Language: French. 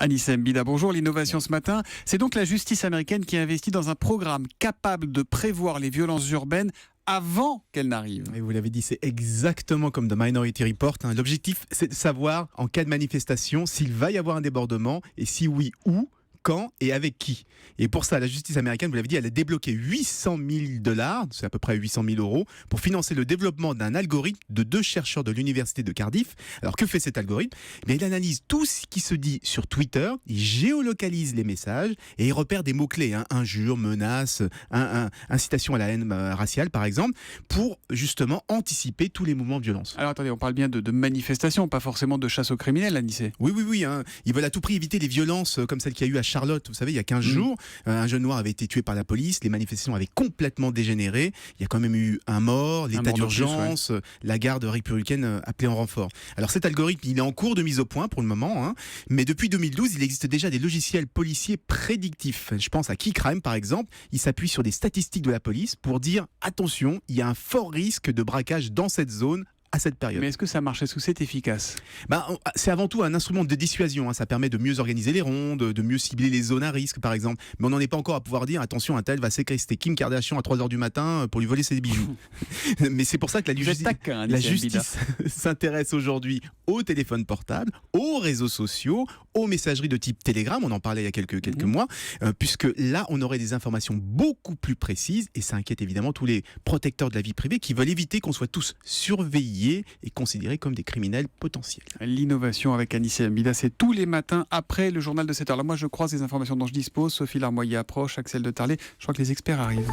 Anissa Mbida, bonjour. L'innovation ce matin, c'est donc la justice américaine qui investit dans un programme capable de prévoir les violences urbaines avant qu'elles n'arrivent. Et vous l'avez dit, c'est exactement comme dans Minority Report. L'objectif, c'est de savoir en cas de manifestation s'il va y avoir un débordement et si oui, où, quand et avec qui. Et pour ça, la justice américaine, vous l'avez dit, elle a débloqué 800 000 $, c'est à peu près 800 000 euros, pour financer le développement d'un algorithme de 2 chercheurs de l'université de Cardiff. Alors que fait cet algorithme ? Il analyse tout ce qui se dit sur Twitter, il géolocalise les messages et il repère des mots-clés, injures, menaces, incitation à la haine raciale par exemple, pour justement anticiper tous les mouvements de violence. Alors attendez, on parle bien de manifestations, pas forcément de chasse aux criminels, Anissa. Oui. Ils veulent à tout prix éviter les violences comme celle qu'il y a eu à Charlotte. Vous savez, il y a 15 jours, un jeune noir avait été tué par la police, les manifestations avaient complètement dégénéré, il y a quand même eu un mort, l'état d'urgence, la garde républicaine appelée en renfort. Alors cet algorithme, il est en cours de mise au point pour le moment, mais depuis 2012, il existe déjà des logiciels policiers prédictifs. Je pense à KeyCrime par exemple, il s'appuie sur des statistiques de la police pour dire attention, il y a un fort risque de braquage dans cette zone à cette période. Mais est-ce que ça marche ? Est-ce que c'est efficace ? C'est avant tout un instrument de dissuasion. Ça permet de mieux organiser les rondes, de mieux cibler les zones à risque, par exemple. Mais on n'en est pas encore à pouvoir dire attention, un tel va séquestrer Kim Kardashian à 3h du matin pour lui voler ses bijoux. Mais c'est pour ça que la justice s'intéresse aujourd'hui aux téléphones portables, aux réseaux sociaux, aux messageries de type Telegram. On en parlait il y a quelques mois, puisque là, on aurait des informations beaucoup plus précises et ça inquiète évidemment tous les protecteurs de la vie privée qui veulent éviter qu'on soit tous surveillés et considérés comme des criminels potentiels. L'innovation avec Anissa Mbida, c'est tous les matins après le journal de 7h. Là, moi, je croise les informations dont je dispose. Sophie Larmoyer approche, Axel de Tarlet. Je crois que les experts arrivent.